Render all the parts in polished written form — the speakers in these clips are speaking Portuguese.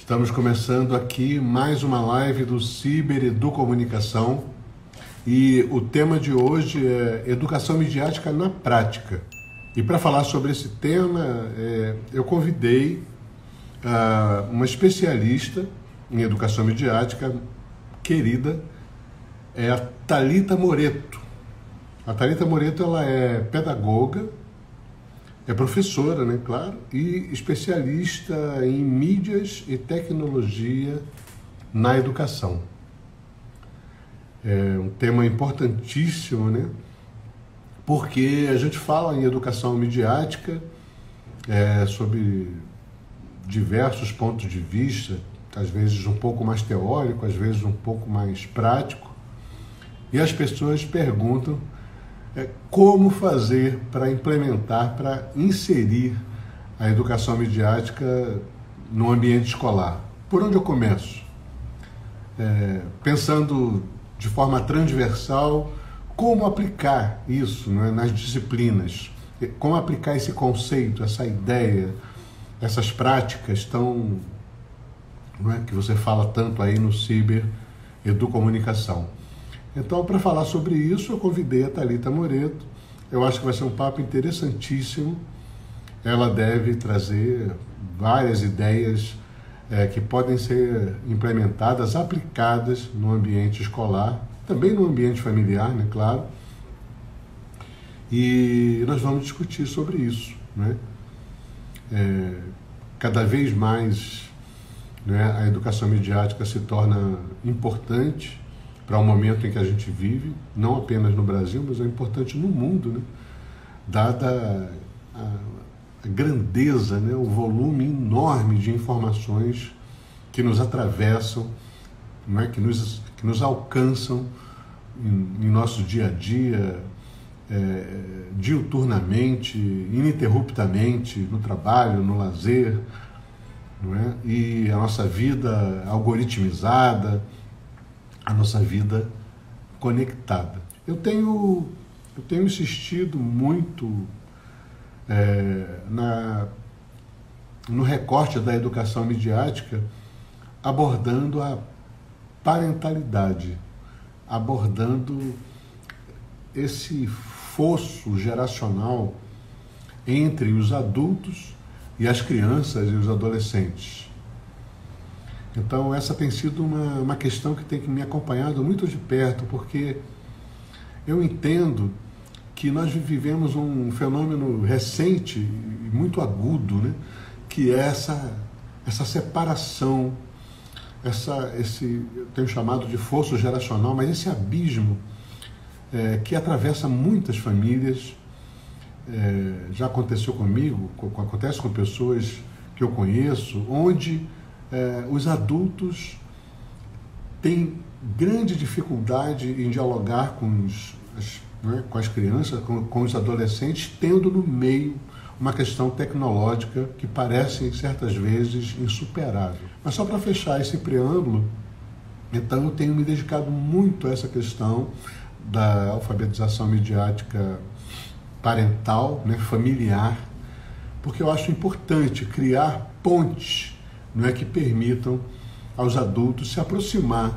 Estamos começando aqui mais uma live do Ciber Educomunicação e o tema de hoje é Educação Midiática na Prática. E para falar sobre esse tema, eu convidei uma especialista em Educação Midiática, querida, é a Thalita Moreto. A Thalita Moreto ela é pedagoga, é professora, né, claro, e especialista em mídias e tecnologia na educação. É um tema importantíssimo, né? Porque a gente fala em educação midiática sobre diversos pontos de vista, às vezes um pouco mais teórico, às vezes um pouco mais prático, e as pessoas perguntam como fazer para implementar, para inserir a educação midiática no ambiente escolar. Por onde eu começo? Pensando de forma transversal, como aplicar isso, né, nas disciplinas, como aplicar esse conceito, essa ideia, essas práticas tão, que você fala tanto aí no Ciber Educomunicação. Então, para falar sobre isso, eu convidei a Thalita Moreto. Eu acho que vai ser um papo interessantíssimo. Ela deve trazer várias ideias que podem ser implementadas, aplicadas no ambiente escolar, também no ambiente familiar, né, claro. E nós vamos discutir sobre isso, né? Cada vez mais, né, a educação midiática se torna importante para o momento em que a gente vive, não apenas no Brasil, mas é importante no mundo, né? Dada a grandeza, né? O volume enorme de informações que nos atravessam, né? que nos alcançam em nosso dia a dia, diuturnamente, ininterruptamente, no trabalho, no lazer, não é? E a nossa vida algoritmizada, a nossa vida conectada. Eu tenho insistido muito no recorte da educação midiática, abordando a parentalidade, abordando esse fosso geracional entre os adultos e as crianças e os adolescentes. Então essa tem sido uma questão que tem me acompanhado muito de perto, porque eu entendo que nós vivemos um fenômeno recente e muito agudo, né? Que é essa separação, eu tenho chamado de fosso geracional, mas esse abismo que atravessa muitas famílias, já aconteceu comigo, acontece com pessoas que eu conheço, onde os adultos têm grande dificuldade em dialogar com as crianças, com os adolescentes, tendo no meio uma questão tecnológica que parece, certas vezes, insuperável. Mas só para fechar esse preâmbulo, então eu tenho me dedicado muito a essa questão da alfabetização midiática parental, né, familiar, porque eu acho importante criar pontes, não é, que permitam aos adultos se aproximar,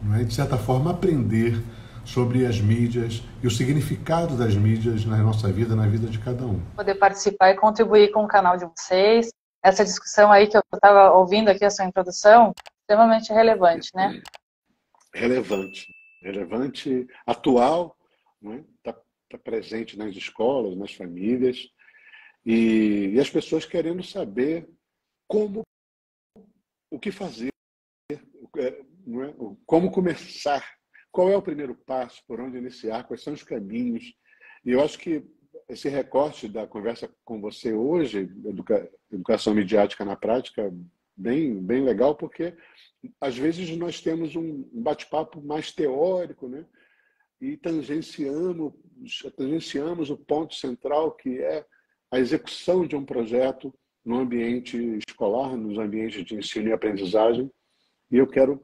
não é, de certa forma aprender sobre as mídias e o significado das mídias na nossa vida, na vida de cada um. Poder participar e contribuir com o canal de vocês. Essa discussão aí que eu estava ouvindo aqui, a sua introdução, extremamente relevante, né? Relevante, atual, né? Tá presente nas escolas, nas famílias, e as pessoas querendo saber o que fazer, não é? Como começar, qual é o primeiro passo, por onde iniciar, quais são os caminhos. E eu acho que esse recorte da conversa com você hoje, educação midiática na prática, bem legal, porque às vezes nós temos um bate-papo mais teórico, né? E tangenciamos o ponto central, que é a execução de um projeto no ambiente escolar, nos ambientes de ensino e aprendizagem. E eu quero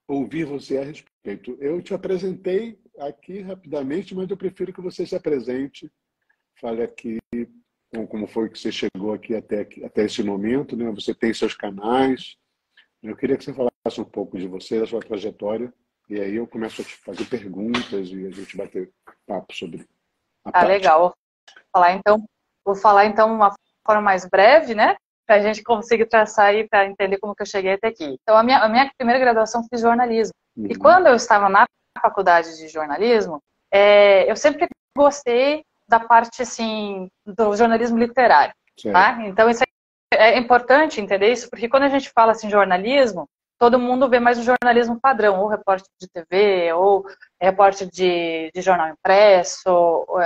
ouvir você a respeito. Eu te apresentei aqui rapidamente, mas eu prefiro que você se apresente, fale aqui como foi que você chegou aqui até esse momento, né? Você tem seus canais, Eu queria que você falasse um pouco de você, da sua trajetória, e aí eu começo a te fazer perguntas e a gente bater papo sobre a Ah, prática. legal. Vou falar então uma forma mais breve, né? Para a gente conseguir traçar aí para entender como que eu cheguei até aqui. Então, a minha primeira graduação fiz jornalismo. E Uhum. quando eu estava na faculdade de jornalismo, eu sempre gostei da parte, assim, do jornalismo literário, Certo. tá? Então, isso é importante entender isso, porque quando a gente fala assim jornalismo, todo mundo vê mais o jornalismo padrão, ou repórter de TV, ou repórter de jornal impresso, ou,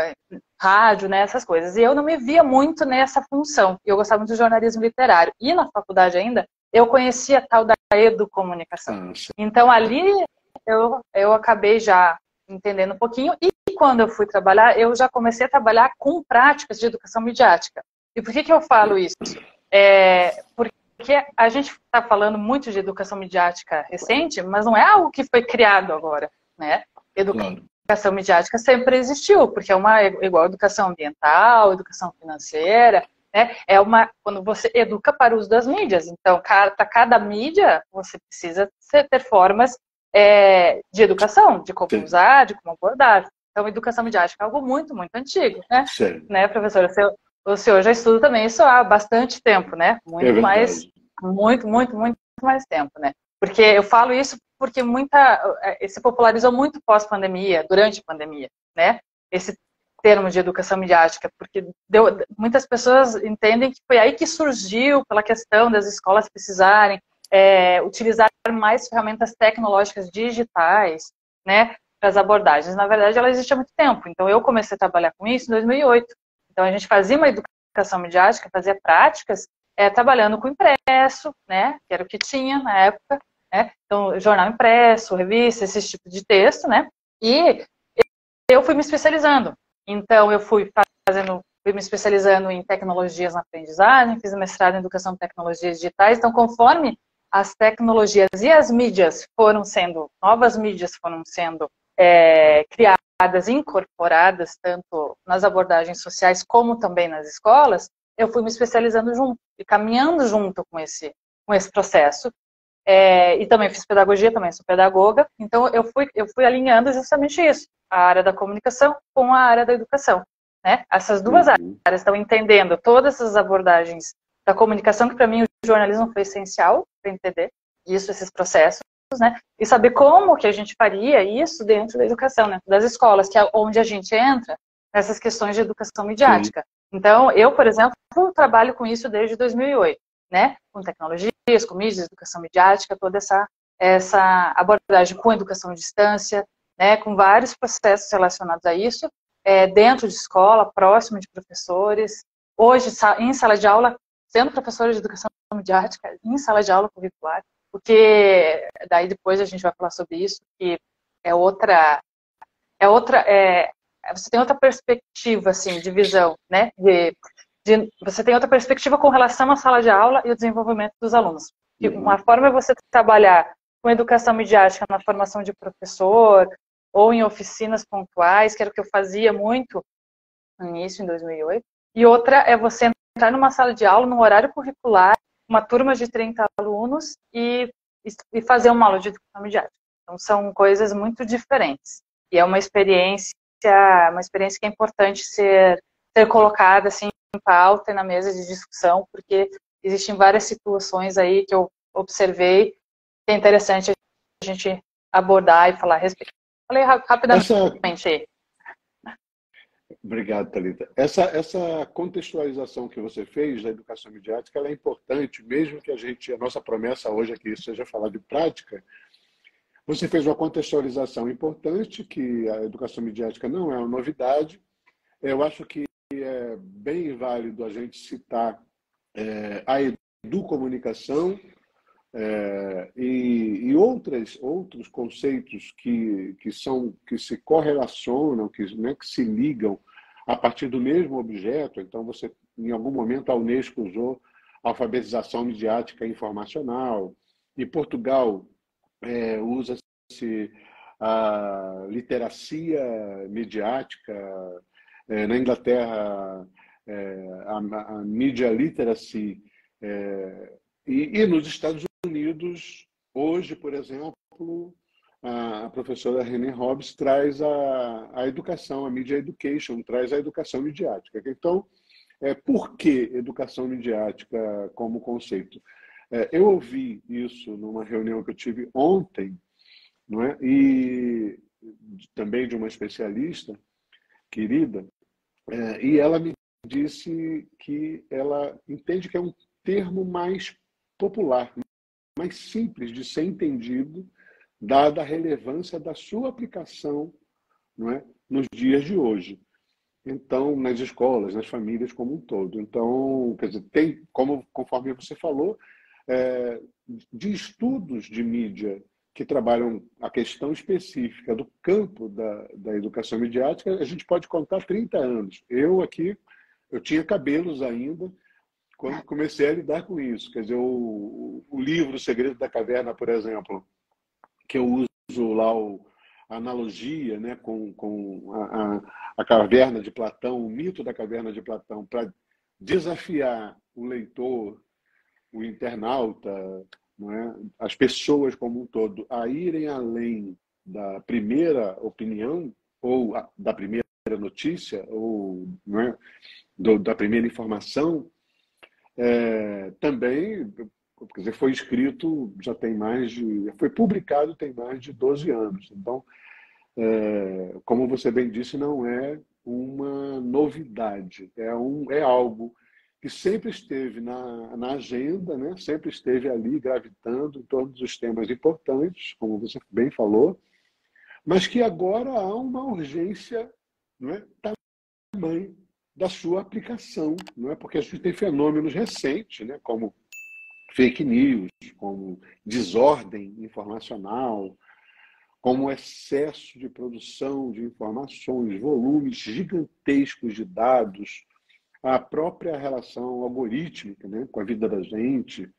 rádio, né, essas coisas. E eu não me via muito nessa função. Eu gostava muito de jornalismo literário. E na faculdade ainda, eu conhecia a tal da educomunicação. Ah, certo. Então ali eu acabei já entendendo um pouquinho. E quando eu fui trabalhar, eu já comecei a trabalhar com práticas de educação midiática. E por que eu falo isso? Porque a gente está falando muito de educação midiática recente, mas não é algo que foi criado agora, né? Claro. Educação midiática sempre existiu, porque é uma igual educação ambiental, educação financeira, né? Quando você educa para o uso das mídias. Então, para cada mídia, você precisa ter formas de educação, de como Sim. usar, de como abordar. Então, educação midiática é algo muito, muito antigo, né? Certo. Né, professora? O senhor já estuda também isso há bastante tempo, né? É Muito mais, verdade. muito, muito, muito mais tempo, né? Porque eu falo isso porque se popularizou muito pós-pandemia, durante a pandemia, né? Esse termo de educação midiática, porque muitas pessoas entendem que foi aí que surgiu, pela questão das escolas precisarem utilizar mais ferramentas tecnológicas digitais, né, para as abordagens. Na verdade, ela existe há muito tempo. Então, eu comecei a trabalhar com isso em 2008. Então, a gente fazia uma educação midiática, fazia práticas, trabalhando com impresso, né, que era o que tinha na época, né? Então, jornal impresso, revista, esse tipo de texto, né? E eu fui me especializando. Então, fui me especializando em tecnologias na aprendizagem, fiz mestrado em educação em tecnologias digitais. Então, conforme as tecnologias e as mídias novas mídias foram sendo criadas, incorporadas, tanto nas abordagens sociais como também nas escolas, eu fui me especializando junto e caminhando junto com esse processo. E também fiz pedagogia, também sou pedagoga, então eu fui alinhando justamente isso, a área da comunicação com a área da educação, né? Essas duas Uhum. áreas estão entendendo todas as abordagens da comunicação, que para mim o jornalismo foi essencial para entender isso, esses processos, né? E saber como que a gente faria isso dentro da educação, né? Das escolas, que é onde a gente entra nessas questões de educação Sim. midiática. Então, eu, por exemplo, trabalho com isso desde 2008, né? Com tecnologias, com mídias, educação midiática, toda essa abordagem com educação à distância, né? Com vários processos relacionados a isso, dentro de escola, próximo de professores. Hoje, em sala de aula, sendo professora de educação midiática, em sala de aula curricular, porque daí depois a gente vai falar sobre isso, que é outra, você tem outra perspectiva, assim, de visão, né? Você tem outra perspectiva com relação à sala de aula e o desenvolvimento dos alunos. Uma Uhum. forma é você trabalhar com educação midiática na formação de professor ou em oficinas pontuais, que era o que eu fazia muito no início, em 2008. E outra é você entrar numa sala de aula, num horário curricular, uma turma de 30 alunos e fazer uma aula de educação midiática. Então, são coisas muito diferentes. E é uma experiência que é importante ser colocada assim, em pauta e na mesa de discussão, porque existem várias situações aí que eu observei que é interessante a gente abordar e falar a respeito. Falei rapidamente Essa, aí. Obrigado, Thalita. Essa contextualização que você fez da educação midiática, ela é importante, mesmo que a nossa promessa hoje aqui seja falar de prática. Você fez uma contextualização importante, que a educação midiática não é uma novidade. Eu acho que é bem válido a gente citar a educomunicação e outros conceitos que se correlacionam, né, que se ligam a partir do mesmo objeto. Então, você, em algum momento, a Unesco usou alfabetização midiática informacional. Em Portugal, usa-se a literacia midiática. Na Inglaterra, a media literacy. E nos Estados Unidos, hoje, por exemplo, a professora René Hobbs traz a educação, a Media Education, traz a educação midiática. Então, por que educação midiática como conceito? Eu ouvi isso numa reunião que eu tive ontem, não é? E também de uma especialista querida, e ela me disse que ela entende que é um termo mais popular, mais simples de ser entendido, dada a relevância da sua aplicação, não é, nos dias de hoje. Então, nas escolas, nas famílias como um todo. Então, quer dizer, tem, conforme você falou, de estudos de mídia que trabalham a questão específica do campo da educação midiática, a gente pode contar 30 anos. Eu tinha cabelos ainda quando comecei a lidar com isso. Quer dizer, o livro O Segredo da Caverna, por exemplo, que eu uso lá a analogia, né, com a caverna de Platão, o mito da caverna de Platão, para desafiar o leitor, o internauta, não é, as pessoas como um todo, a irem além da primeira opinião ou da primeira notícia ou, não é, da primeira informação. Também, quer dizer, foi escrito, foi publicado tem mais de 12 anos. Então, como você bem disse, não é uma novidade, é algo que sempre esteve na agenda, né? Sempre esteve ali gravitando em todos os temas importantes, como você bem falou, mas que agora há uma urgência, não é, tamanho da sua aplicação, não é? Porque a gente tem fenômenos recentes, né? Como fake news, como desordem informacional, como excesso de produção de informações, volumes gigantescos de dados, a própria relação algorítmica, né, com a vida da gente.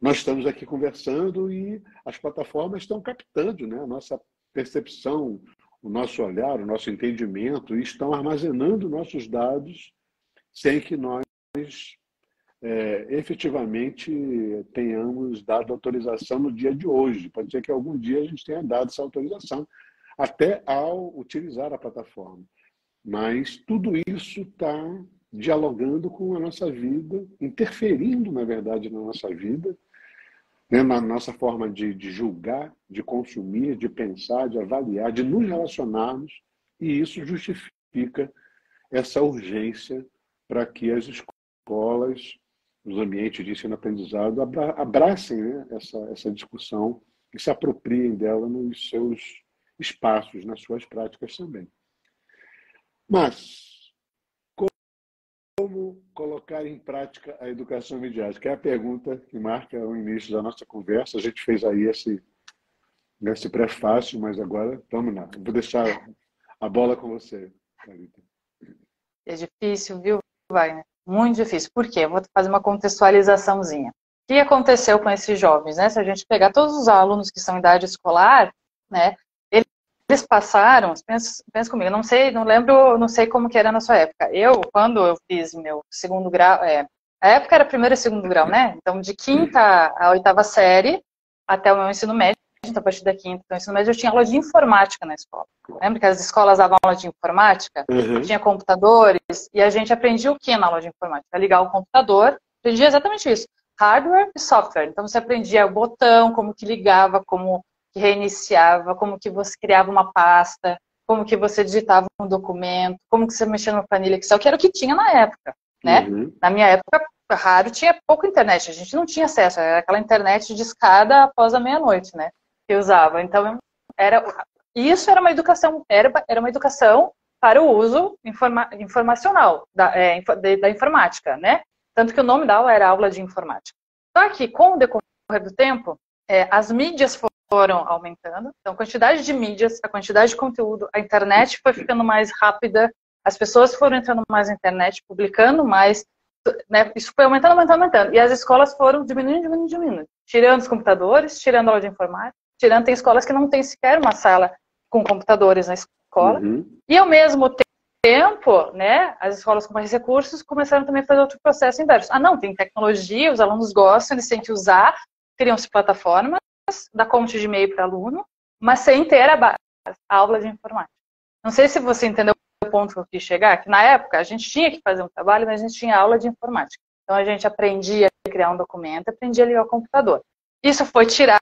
Nós estamos aqui conversando e as plataformas estão captando, né, a nossa percepção, o nosso olhar, o nosso entendimento, e estão armazenando nossos dados sem que nós efetivamente tenhamos dado autorização no dia de hoje. Pode ser que algum dia a gente tenha dado essa autorização, até ao utilizar a plataforma. Mas tudo isso está dialogando com a nossa vida, interferindo, na verdade, na nossa vida, né, na nossa forma de julgar, de consumir, de pensar, de avaliar, de nos relacionarmos, e isso justifica essa urgência para que as escolas, os ambientes de ensino-aprendizado, abracem, né, essa discussão e se apropriem dela nos seus espaços, nas suas práticas também. Mas como colocar em prática a educação midiática? É a pergunta que marca o início da nossa conversa. A gente fez aí esse prefácio, mas agora vamos lá. Vou deixar a bola com você, Thalita. É difícil, viu, Wagner? Muito difícil. Por quê? Eu vou fazer uma contextualizaçãozinha. O que aconteceu com esses jovens, né? Se a gente pegar todos os alunos que são em idade escolar, né? Eles passaram, pensa comigo, não lembro, não sei como que era na sua época. Quando eu fiz meu segundo grau, a época era primeiro e segundo grau, né? Então, de quinta a oitava série até o meu ensino médio, então, a partir da quinta do ensino médio, eu tinha aula de informática na escola. Lembra que as escolas davam aula de informática? Uhum. Tinha computadores, e a gente aprendia o que na aula de informática? Ligar o computador, aprendia exatamente isso, hardware e software. Então, você aprendia o botão, como que ligava, como que reiniciava, como que você criava uma pasta, como que você digitava um documento, como que você mexia numa planilha Excel, que era o que tinha na época, né? Uhum. Na minha época, raro, tinha pouco internet, a gente não tinha acesso, era aquela internet de escada após a meia-noite, né? Que eu usava. Então, isso era uma educação, era uma educação para o uso informacional da informática, né? Tanto que o nome da aula era aula de informática. Só que, com o decorrer do tempo, as mídias foram aumentando, então a quantidade de mídias, a quantidade de conteúdo, a internet foi ficando mais rápida, as pessoas foram entrando mais na internet, publicando mais, né? Isso foi aumentando, e as escolas foram diminuindo, tirando os computadores, tirando a aula de informática, tem escolas que não tem sequer uma sala com computadores na escola, e ao mesmo tempo, né, as escolas com mais recursos começaram também a fazer outro processo inverso. Não, tem tecnologia, os alunos gostam, eles têm que usar, criam-se plataformas, dá conta de e-mail para aluno, mas sem ter a aula de informática. Não sei se você entendeu o ponto que eu quis chegar, que na época a gente tinha que fazer um trabalho, mas a gente tinha aula de informática. Então a gente aprendia a criar um documento, aprendia a ligar o computador. Isso foi tirado,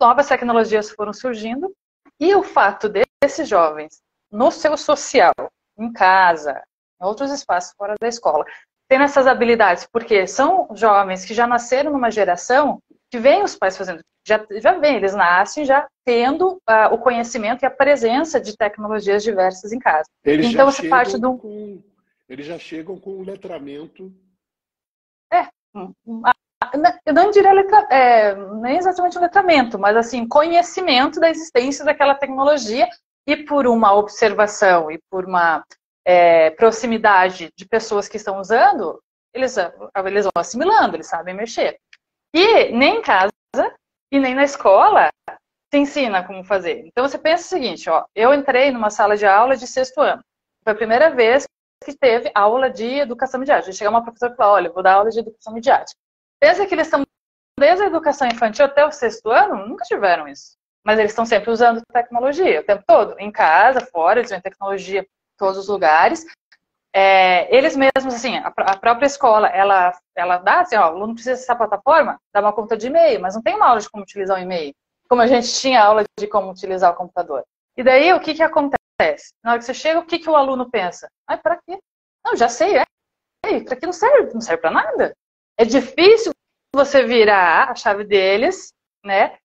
novas tecnologias foram surgindo, e o fato desses jovens, no seu social, em casa, em outros espaços fora da escola, tendo essas habilidades, porque são jovens que já nasceram numa geração que vem os pais fazendo, já vem, eles nascem já tendo o conhecimento e a presença de tecnologias diversas em casa. Então, se parte do... Eles já chegam com um letramento... Eu não diria nem exatamente um letramento, mas assim, conhecimento da existência daquela tecnologia, e por uma observação e por uma proximidade de pessoas que estão usando, eles vão assimilando, eles sabem mexer. E nem em casa e nem na escola se ensina como fazer. Então você pensa o seguinte, ó, eu entrei numa sala de aula de 6º ano. Foi a primeira vez que teve aula de educação midiática. Chega uma professora e fala, olha, eu vou dar aula de educação midiática. Pensa que eles estão desde a educação infantil até o 6º ano, nunca tiveram isso. Mas eles estão sempre usando tecnologia, o tempo todo. Em casa, fora, eles usam tecnologia em todos os lugares. Eles mesmos, assim, a própria escola, ela dá assim, ó, o aluno precisa dessa plataforma, dá uma conta de e-mail, mas não tem uma aula de como utilizar o e-mail. Como a gente tinha aula de como utilizar o computador. E daí, o que acontece? Na hora que você chega, o que o aluno pensa? Para quê? Não, já sei, para que não serve para nada. É difícil você virar a chave deles, né?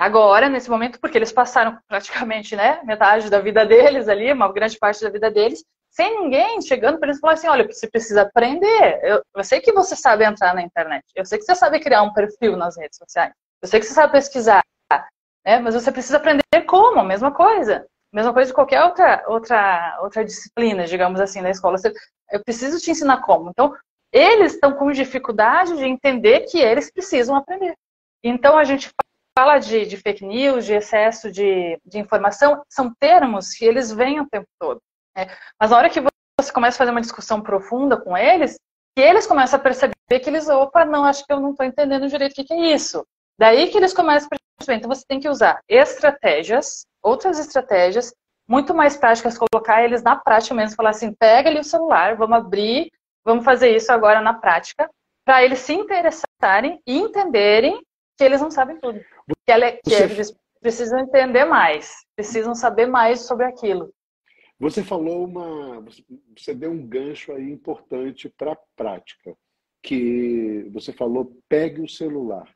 Agora, nesse momento, porque eles passaram praticamente, né, metade da vida deles ali, uma grande parte da vida deles, sem ninguém chegando para eles e falar assim, olha, você precisa aprender. Eu sei que você sabe entrar na internet, eu sei que você sabe criar um perfil nas redes sociais, eu sei que você sabe pesquisar, né, mas você precisa aprender como, a mesma coisa. Mesma coisa de qualquer outra disciplina, digamos assim, na escola. Eu preciso te ensinar como. Então, eles estão com dificuldade de entender que eles precisam aprender. Então, a gente fala de fake news, de excesso de informação, são termos que eles veem o tempo todo. Né? Mas na hora que você começa a fazer uma discussão profunda com eles, que eles começam a perceber que eles, opa, não, acho que eu não estou entendendo direito o que é isso. Daí que eles começam a perceber, então você tem que usar estratégias, outras estratégias, muito mais práticas, colocar eles na prática mesmo, falar assim, pega ali o celular, vamos abrir, vamos fazer isso agora na prática, para eles se interessarem e entenderem que eles não sabem tudo. Que eles precisam entender mais, precisam saber mais sobre aquilo. Você falou você deu um gancho aí importante para a prática, que você falou, pegue o celular.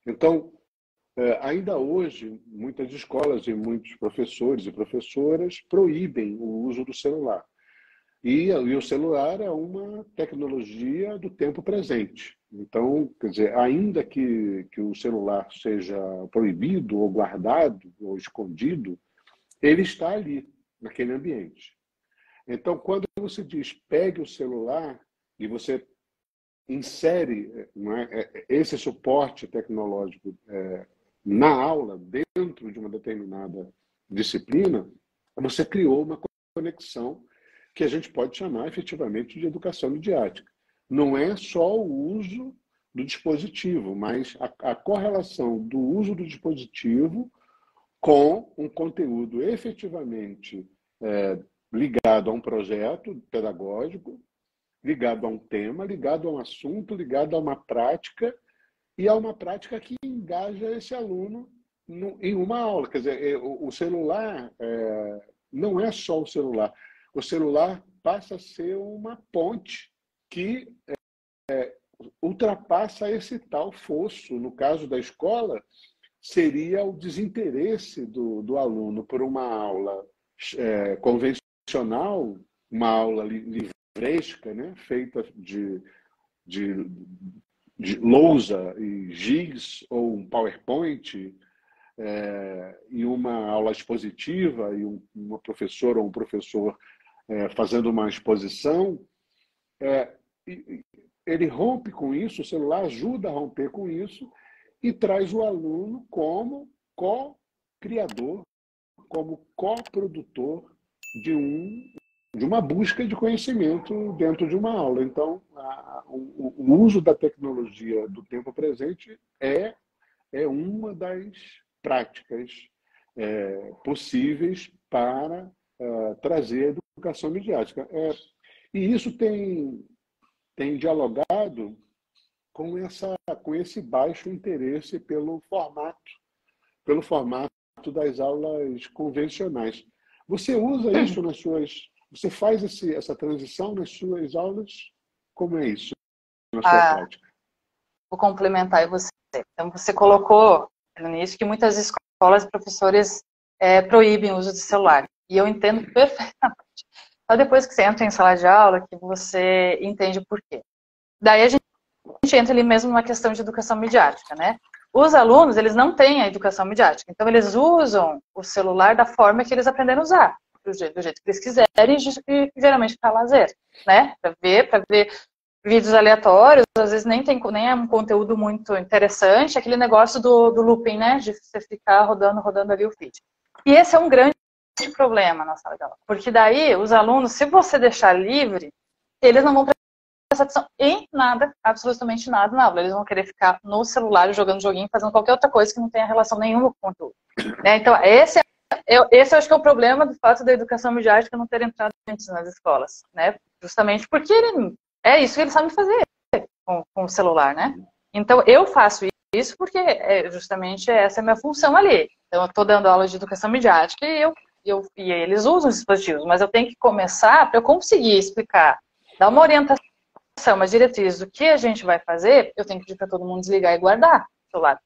Então, ainda hoje, muitas escolas e muitos professores e professoras proíbem o uso do celular. E o celular é uma tecnologia do tempo presente. Então, quer dizer, ainda que o celular seja proibido ou guardado ou escondido, ele está ali, naquele ambiente. Então, quando você diz pegue o celular e você insere, não é, esse suporte tecnológico na aula, dentro de uma determinada disciplina, você criou uma conexão que a gente pode chamar efetivamente de educação midiática. Não é só o uso do dispositivo, mas a correlação do uso do dispositivo com um conteúdo efetivamente ligado a um projeto pedagógico, ligado a um tema, ligado a um assunto, ligado a uma prática, e a uma prática que engaja esse aluno em uma aula. Quer dizer, o celular não é só o celular. O celular passa a ser uma ponte que ultrapassa esse tal fosso. No caso da escola, seria o desinteresse do aluno por uma aula convencional, uma aula livresca, né, feita de lousa e giz ou um PowerPoint, e uma aula expositiva e uma professora ou um professor fazendo uma exposição, ele rompe com isso, o celular ajuda a romper com isso e traz o aluno como co-criador, como coprodutor de um de uma busca de conhecimento dentro de uma aula. Então, o uso da tecnologia do tempo presente é uma das práticas possíveis para trazer a educação midiática. E isso tem dialogado com esse baixo interesse pelo formato das aulas convencionais. Você usa isso nas suas... Você faz essa transição nas suas aulas? Como é isso na sua prática? Vou complementar você. Então, você colocou no início que muitas escolas e professores proíbem o uso de celular. E eu entendo perfeitamente. Só depois que você entra em sala de aula que você entende o porquê. Daí a gente entra ali mesmo numa questão de educação midiática, né? Os alunos, eles não têm a educação midiática. Então, eles usam o celular da forma que eles aprenderam a usar. Do jeito que eles quiserem, e geralmente para lazer, né? Para ver vídeos aleatórios, às vezes nem é um conteúdo muito interessante, aquele negócio do looping, né? De você ficar rodando ali o feed. E esse é um grande problema na sala de aula. Porque daí, os alunos, se você deixar livre, eles não vão prestar atenção em nada, absolutamente nada na aula. Eles vão querer ficar no celular, jogando joguinho, fazendo qualquer outra coisa que não tenha relação nenhuma com o conteúdo. Né? Então, esse eu acho que é o problema do fato da educação midiática não ter entrado antes nas escolas, né? Justamente porque é isso que eles sabem fazer com o celular, né? Então, eu faço isso porque justamente essa é a minha função ali. Então, eu estou dando aula de educação midiática e eles usam os dispositivos, mas eu tenho que começar para eu conseguir explicar, dar uma orientação, uma diretriz do que a gente vai fazer, eu tenho que pedir para todo mundo desligar e guardar.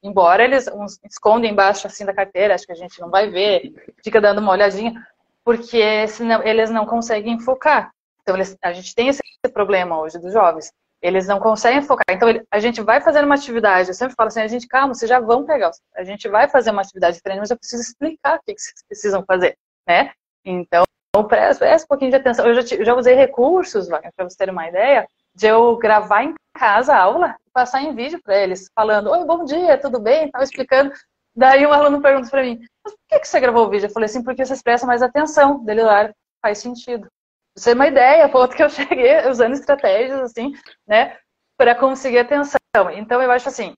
Embora eles escondem embaixo assim da carteira, acho que a gente não vai ver, fica dando uma olhadinha, porque senão eles não conseguem focar. Então a gente tem esse problema hoje dos jovens, eles não conseguem focar. Então a gente vai fazer uma atividade, eu sempre falo assim, calma, vocês já vão pegar, a gente vai fazer uma atividade de treino, mas eu preciso explicar o que vocês precisam fazer, né? Então presta um pouquinho de atenção. Eu já usei recursos, para vocês terem uma ideia, de eu gravar em casa a aula e passar em vídeo para eles, falando, oi, bom dia, tudo bem? Estava explicando. Daí um aluno pergunta para mim, mas por que você gravou o vídeo? Eu falei assim, porque vocês prestam mais atenção dele lá, faz sentido. Você tem uma ideia, ponto que eu cheguei usando estratégias, assim, né, para conseguir atenção. Então, eu acho assim,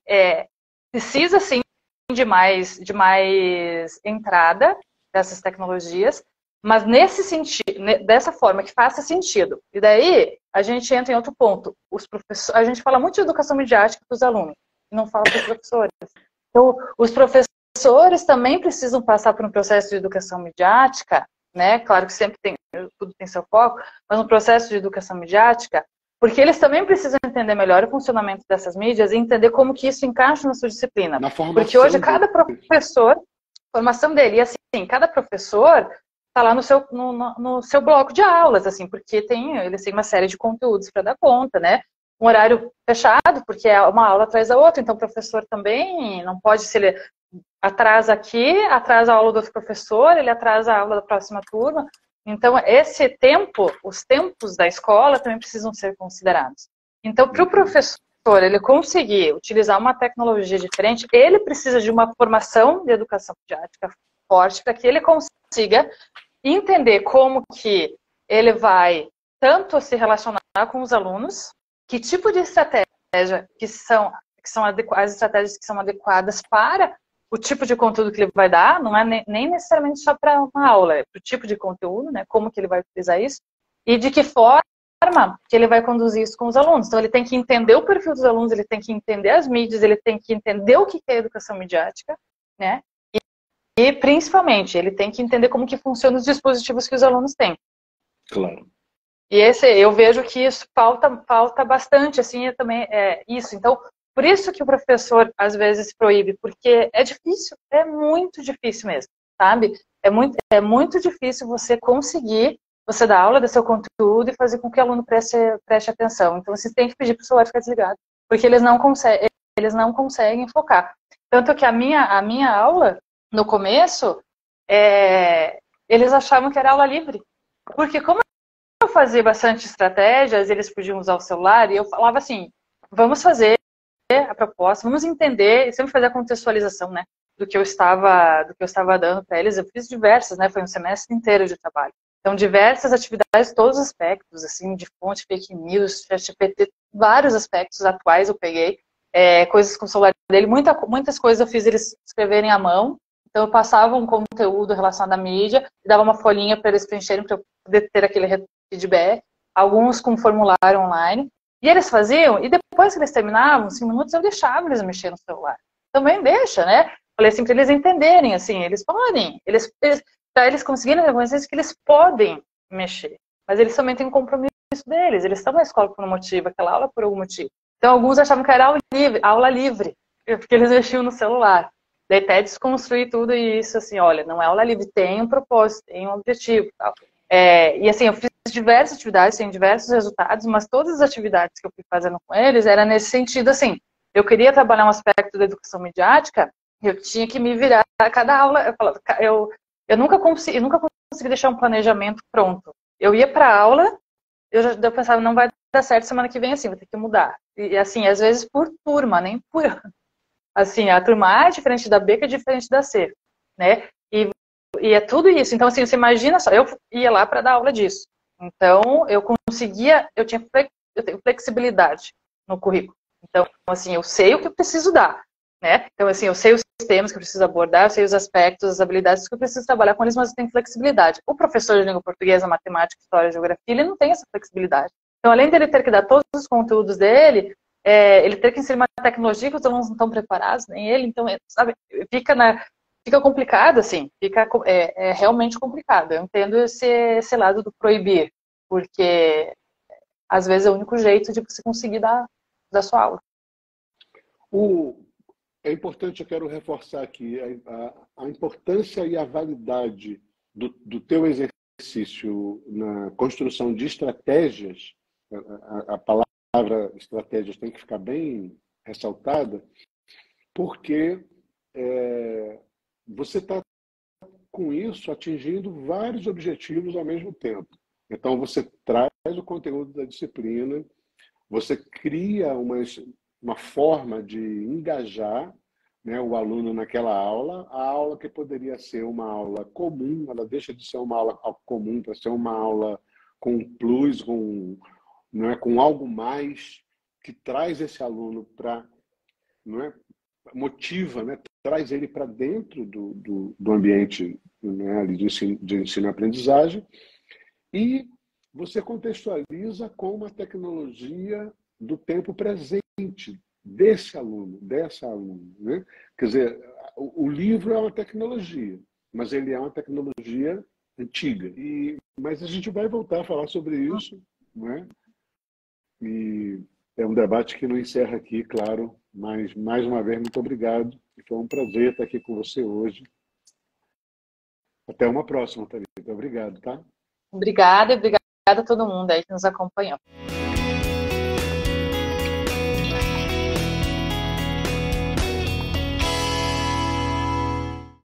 precisa, sim, de mais entrada dessas tecnologias, mas nesse sentido, dessa forma que faça sentido. E daí, a gente entra em outro ponto. A gente fala muito de educação midiática para os alunos, e não fala para os professores. Então, os professores também precisam passar por um processo de educação midiática, né? Claro que sempre tudo tem seu foco, mas um processo de educação midiática, porque eles também precisam entender melhor o funcionamento dessas mídias e entender como que isso encaixa na sua disciplina. Porque hoje cada professor, formação dele, e assim, cada professor está lá no seu bloco de aulas, assim, porque eles têm uma série de conteúdos para dar conta, né? Um horário fechado, porque é uma aula atrás da outra, então o professor também não pode, se ele atrasa aqui, atrasa a aula do outro professor, ele atrasa a aula da próxima turma. Então, esse tempo, os tempos da escola também precisam ser considerados. Então, para o professor ele conseguir utilizar uma tecnologia diferente, ele precisa de uma formação de educação midiática forte para que ele consiga entender como que ele vai tanto se relacionar com os alunos, que tipo de estratégia que são as estratégias que são adequadas para o tipo de conteúdo que ele vai dar, não é nem necessariamente só para uma aula, é para o tipo de conteúdo, né, como que ele vai utilizar isso, e de que forma que ele vai conduzir isso com os alunos. Então ele tem que entender o perfil dos alunos, ele tem que entender as mídias, ele tem que entender o que é educação midiática, né, e principalmente ele tem que entender como que funcionam os dispositivos que os alunos têm. Claro. E eu vejo que isso falta bastante, assim, também isso. Então, por isso que o professor, às vezes, proíbe, porque é difícil, é muito difícil mesmo, sabe? É muito difícil você conseguir, você dar aula do seu conteúdo e fazer com que o aluno preste atenção. Então, você tem que pedir para o celular ficar desligado, porque eles não conseguem focar. Tanto que a minha aula, no começo, eles achavam que era aula livre. Porque como eu fazia bastante estratégias, eles podiam usar o celular, e eu falava assim, vamos fazer a proposta, vamos entender, e sempre fazer a contextualização, né, do que eu estava dando para eles. Eu fiz diversas, né, foi um semestre inteiro de trabalho. Então, diversas atividades, todos os aspectos, assim, de fonte, fake news, ChatGPT, vários aspectos atuais eu peguei, coisas com o celular dele, muitas coisas eu fiz eles escreverem à mão. Então, eu passava um conteúdo relacionado à mídia, dava uma folhinha para eles preencherem, para eu poder ter aquele feedback, alguns com formulário online. E eles faziam, e depois que eles terminavam, 5 minutos, eu deixava eles mexer no celular. Também deixa, né? Falei assim, para eles entenderem, assim, eles podem, para eles conseguirem reconhecer que eles podem mexer. Mas eles também têm um compromisso deles, eles estão na escola por um motivo, aquela aula por algum motivo. Então, alguns achavam que era aula livre, porque eles mexiam no celular. Daí até desconstruir tudo isso, assim, olha, não é aula livre, tem um propósito, tem um objetivo. Tal. E assim, eu fiz diversas atividades, tenho diversos resultados, mas todas as atividades que eu fui fazendo com eles era nesse sentido, assim, eu queria trabalhar um aspecto da educação midiática, eu tinha que me virar a cada aula, eu nunca consegui deixar um planejamento pronto. Eu ia para a aula, eu pensava, não vai dar certo semana que vem assim, vou ter que mudar. E assim, às vezes por turma, nem por... Assim, a turma A é diferente da B, que é diferente da C, né? E é tudo isso. Então, assim, você imagina só, eu ia lá para dar aula disso. Então, eu tenho flexibilidade no currículo. Então, assim, eu sei o que eu preciso dar, né? Então, assim, eu sei os temas que eu preciso abordar, eu sei os aspectos, as habilidades que eu preciso trabalhar com eles, mas eu tenho flexibilidade. O professor de língua portuguesa, matemática, história, geografia, ele não tem essa flexibilidade. Então, além dele ter que dar todos os conteúdos dele, ele ter que ensinar uma tecnologia que os alunos não estão preparados, nem ele, então, sabe, fica complicado, assim, é realmente complicado. Eu entendo esse lado do proibir, porque às vezes é o único jeito de você conseguir dar sua aula. É importante, eu quero reforçar aqui, a importância e a validade do teu exercício na construção de estratégias. A palavra estratégias tem que ficar bem ressaltada, porque você está, com isso, atingindo vários objetivos ao mesmo tempo. Então, você traz o conteúdo da disciplina, você cria uma forma de engajar, né, o aluno naquela aula. A aula que poderia ser uma aula comum, ela deixa de ser uma aula comum para ser uma aula com um plus, com algo mais que traz esse aluno para, motiva, né, traz ele para dentro do ambiente, né, de ensino e aprendizagem, e você contextualiza com uma tecnologia do tempo presente desse aluno, dessa aluna, né? Quer dizer, o livro é uma tecnologia, mas ele é uma tecnologia antiga. Mas a gente vai voltar a falar sobre isso, né? E é um debate que não encerra aqui, claro, mas mais uma vez, muito obrigado. Foi um prazer estar aqui com você hoje. Até uma próxima, Thalita. Obrigado, tá? Obrigada a todo mundo aí que nos acompanhou.